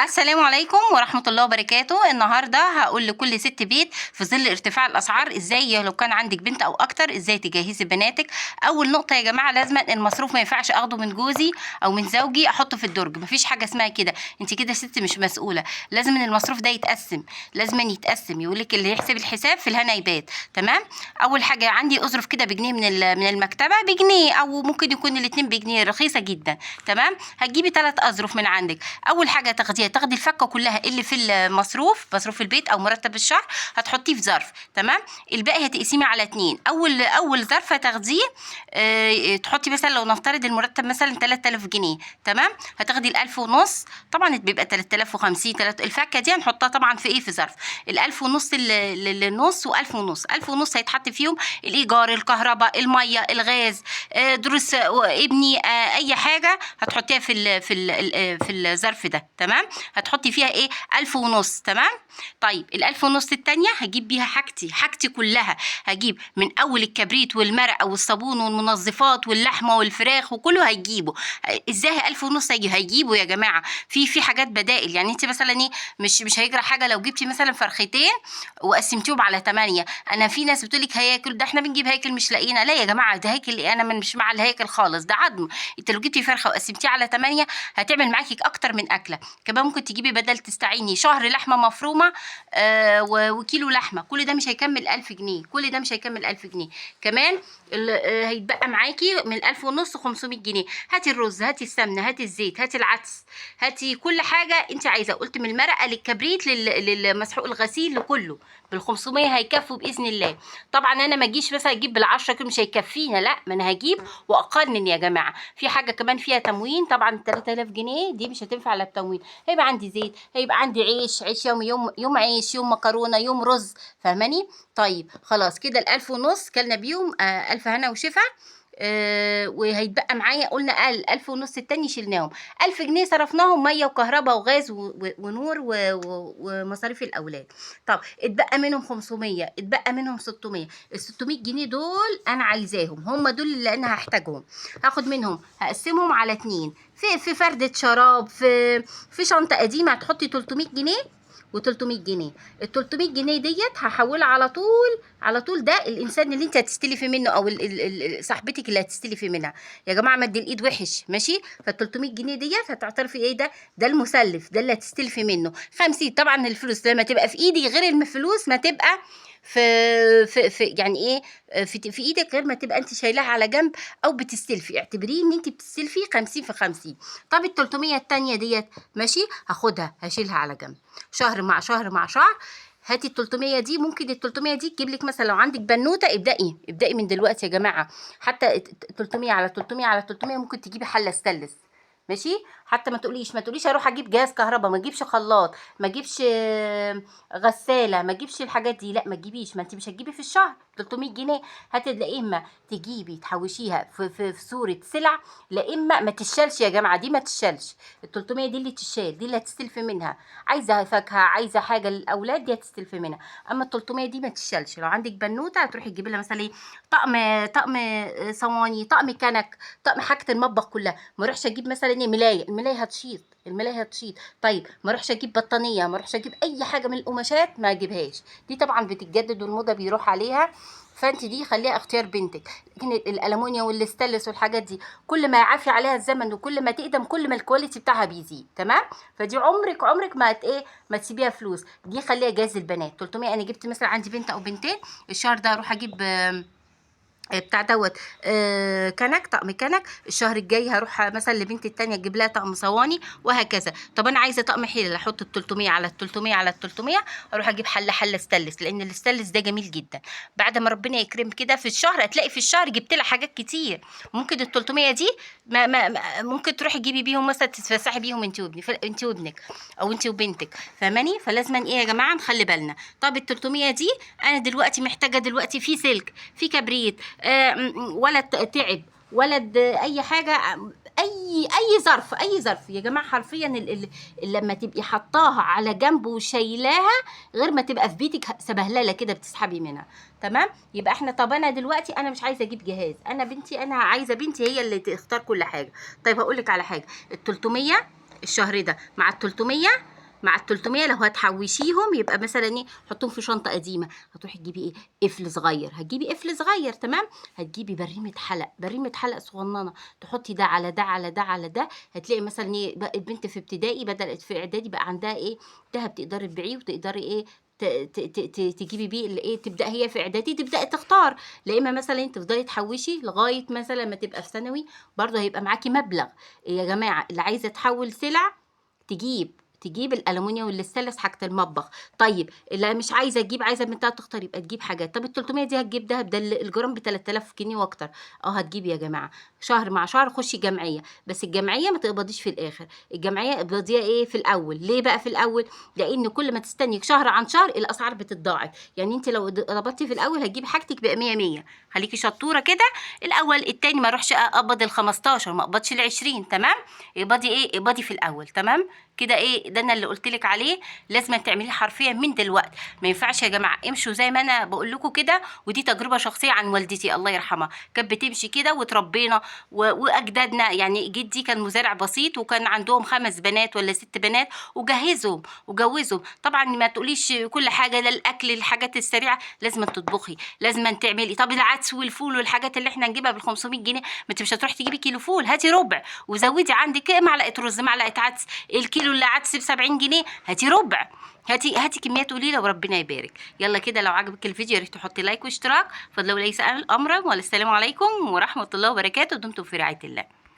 السلام عليكم ورحمة الله وبركاته. النهاردة هقول لكل ست بيت في ظل ارتفاع الأسعار ازاي لو كان عندك بنت أو أكتر ازاي تجهزي بناتك. أول نقطة يا جماعة، لازم المصروف ما ينفعش أخده من جوزي أو من زوجي أحطه في الدرج، مفيش حاجة اسمها كده، انت كده ست مش مسؤولة. لازم المصروف ده يتقسم، لازم يتقسم، يقولك اللي يحسب الحساب في الهنا يبات. تمام. أول حاجة عندي أظرف كده بجنيه من المكتبة، بجنيه أو ممكن يكون الاتنين بجنيه، رخيصة جدا. تمام. هتجيبي 3 أظرف من عندك. أول حاجة تاخدي الفكه كلها اللي في مصروف البيت او مرتب الشهر، هتحطيه في ظرف. تمام. الباقي هتقسميه على 2. اول ظرف هتاخديه تحطي مثلا لو نفترض المرتب مثلا 3000 جنيه. تمام. هتاخدي ال1000 ونص، طبعا بيبقى 3050. الفكه دي هنحطها طبعا في في ظرف. ال1000 ونص للنص، و1000 ونص. 1000 ونص هيتحط فيهم الايجار، الكهرباء، الميه، الغاز، دروس ابني، اي حاجه هتحطيها في الظرف ده. تمام. هتحطي فيها 1000 ونص. تمام. طيب ال1000 ونص التانية هجيب بيها حاجتي كلها. هجيب من اول الكبريت والمرقه والصابون والمنظفات واللحمه والفراخ وكله هيجيبه. ازاي 1000 ونص هيجيبوا يا جماعه؟ في حاجات بدائل. يعني انت مثلا مش هيجرى حاجه لو جبتي مثلا فرختين وقسمتيهم على 8. انا في ناس بتقولك هياكل، ده احنا بنجيب هيكل مش لاقينا. لا يا جماعه، ده هيكل انا مش مع الهيكل خالص، ده عظم. انت لو جبتي فرخه وقسمتيها على 8 هتعمل معاكي اكتر من اكله. كمان ممكن تجيبي بدل تستعيني شهر لحمه مفرومه وكيلو لحمه، كل ده مش هيكمل 1000 جنيه، كل ده مش هيكمل 1000 جنيه. كمان هيتبقى معاكي من 1000 ونص 500 جنيه. هاتي الرز، هاتي السمنه، هاتي الزيت، هاتي العدس، هاتي كل حاجه انت عايزه. قلت من المرقه للكبريت للمسحوق الغسيل لكله، بال500 هيكفوا باذن الله. طبعا انا ما اجيش مثلا اجيب بال10 كيلو مش هيكفينا، لا، ما انا هجيب واقنن يا جماعه. في حاجه كمان فيها تموين، طبعا 3000 جنيه دي مش هتنفع على التموين. هيبقى عندي زيت، هيبقى عندي عيش يوم عيش، يوم مكرونه، يوم رز. فاهماني؟ طيب خلاص كده ال1000 ونص كلنا بيهم. الف هنا وشفا. وهيتبقى معايا، قلنا 1000 ونص التاني شلناهم. 1000 جنيه صرفناهم ميه وكهرباء وغاز ونور ومصاريف الاولاد. طب اتبقى منهم 500، اتبقى منهم 600. ال 600 جنيه دول انا عايزاهم، هم دول اللي انا هحتاجهم. هاخد منهم هقسمهم على 2. في فردة شراب، في شنطة قديمة هتحطي 300 جنيه و300 جنيه. ال 300 جنيه ديت هحولها على طول ده الانسان اللي انت هتستلفي منه، او صاحبتك اللي هتستلفي منها. يا جماعه مد الايد وحش، ماشي؟ فال 300 جنيه ديت هتعترفي ايه ده المسلف، ده اللي هتستلفي منه 50. طبعا الفلوس لما تبقى في ايدي غير الفلوس ما تبقى في يعني ايه، في ايدك، غير ما تبقى انت شايلاها على جنب او بتستلفي. اعتبريه ان انت بتستلفي 50 في 50. طب ال 300 التانية ديت ماشي، هاخدها هشيلها على جنب شهر مع شهر مع شهر. هاتي ال 300 دي، ممكن ال 300 دي تجيب لك مثلا لو عندك بنوته، ابدأي من دلوقتي يا جماعه. حتى 300 على 300 على 300 ممكن تجيبي حله ستانلس، ماشي؟ حتى ما تقوليش اروح اجيب جهاز كهرباء، ما اجيبش خلاط، ما اجيبش غساله، ما اجيبش الحاجات دي، لا ما تجيبيش. ما انت مش هتجيبي في الشهر 300 جنيه. هتلاقي اما تجيبي تحوشيها في صوره سلع، لا اما ما تشالش يا جماعه، دي ما تشالش. ال 300 دي اللي تشال، دي اللي هتستلفي منها. عايزه فاكهه، عايزه حاجه للاولاد، دي هتستلفي منها. اما ال 300 دي ما تشالش. لو عندك بنوته هتروحي تجيبي لها مثلا ايه، طقم صواني، طقم كنك، طقم حاجه المطبخ كلها. ما اروحش اجيب مثلا ايه الملايه هتشيط، طيب ما اروحش اجيب بطانيه، ما اروحش اجيب اي حاجه من القماشات، ما اجيبهاش. دي طبعا بتتجدد والموضه بيروح عليها، فانت دي خليها اختيار بنتك. لكن الالومنيا والاستانلس والحاجات دي كل ما يعافي عليها الزمن وكل ما تقدم كل ما الكواليتي بتاعها بيزيد. تمام. فدي عمرك ما تسيبيها فلوس. دي خليها جاز البنات 300. انا جبت مثلا عندي بنت او بنتين، الشهر ده اروح اجيب بتاع دوت طقم كنك. الشهر الجاي هروح مثلا لبنتي التانية اجيب لها طقم صواني، وهكذا. طب انا عايزه طقم حلل، احط ال 300 على ال 300 على ال 300، اروح اجيب حله ستانلس، لان الستانلس ده جميل جدا. بعد ما ربنا يكرم كده في الشهر هتلاقي في الشهر جبت لها حاجات كتير. ممكن ال 300 دي ممكن تروحي تجيبي بيهم مثلا تتفسحي بيهم انت وابنك او انت وبنتك. فاهماني؟ فلازم ايه يا جماعه نخلي بالنا. طب ال 300 دي انا دلوقتي محتاجه دلوقتي في سلك، في كبريت، ولد تعب، ولد اي حاجه، اي ظرف يا جماعه. حرفيا لما تبقي حطاها على جنب وشايلاها، غير ما تبقى في بيتك سبهلله كده بتسحبي منها. تمام. يبقى احنا، طب انا دلوقتي انا مش عايزه اجيب جهاز، انا عايزه بنتي هي اللي تختار كل حاجه. طيب هقول لك على حاجه، ال 300 الشهر ده مع ال300، مع ال300 لو هتحوشيهم يبقى مثلا ايه، حطهم في شنطه قديمه. هتروحي تجيبي ايه، قفل صغير، هتجيبي قفل صغير تمام، هتجيبي بريمه حلق، بريمه حلق صغننه، تحطي ده على ده على ده على ده. هتلاقي مثلا ايه بقى البنت في ابتدائي بدأت في اعدادي بقى عندها ايه، دهب تقدري تبيعيه وتقدري ايه تجيبي بيه اللي ايه. تبدا هي في اعدادي تبدا تختار، لا اما مثلا انت تفضلي تحوشي لغايه مثلا ما تبقى في ثانوي، برضه هيبقى معاكي مبلغ. يا جماعه اللي عايزه تحول سلع تجيب الالومنيوم والستانلس حاجه المطبخ. طيب اللي مش عايزه تجيب، عايزه بنتها تختار، يبقى تجيب حاجات. طب ال 300 دي هتجيب دهب، ده الجرام ب 3000 جنيه واكتر. هتجيب يا جماعه شهر مع شهر. خشي جمعيه، بس الجمعيه ما تقبضيش في الاخر، الجمعيه اقبضيها ايه في الاول. ليه بقى في الاول؟ لان كل ما تستني شهر عن شهر الاسعار بتتضاعف. يعني انت لو قبضتي في الاول هتجيبي حاجتك ب 100 100. خليكي شطوره كده الاول، التاني ما اروحش اقبض ال 15، ما اقبضش ال 20 تمام. اقبضي ايه، اقبضي في الاول تمام كده. ايه ده انا اللي قلت لك عليه، لازم تعمليه حرفيا من دلوقتي. ما ينفعش يا جماعه امشوا زي ما انا بقول لكم كده. ودي تجربه شخصيه عن والدتي الله يرحمها، كانت بتمشي كده وتربينا واجدادنا. يعني جدي كان مزارع بسيط وكان عندهم 5 بنات ولا 6 بنات، وجهزهم وجوزهم. طبعا ما تقوليش كل حاجه للاكل، الحاجات السريعه لازم تطبخي، لازم تعملي. طب العدس والفول والحاجات اللي احنا نجيبها بال 500 جنيه، ما انت مش هتروحي تجيبي كيلو فول، هاتي ربع وزودي عندك معلقه رز معلقه عدس. الكيلو اللي عدس ب70 جنيه، هاتي ربع. هاتي كميات قليله وربنا يبارك. يلا كده لو عجبك الفيديو يا ريت تحطي لايك واشتراك. فضل وليس امرا، والسلام عليكم ورحمه الله وبركاته. دمتم في رعايه الله.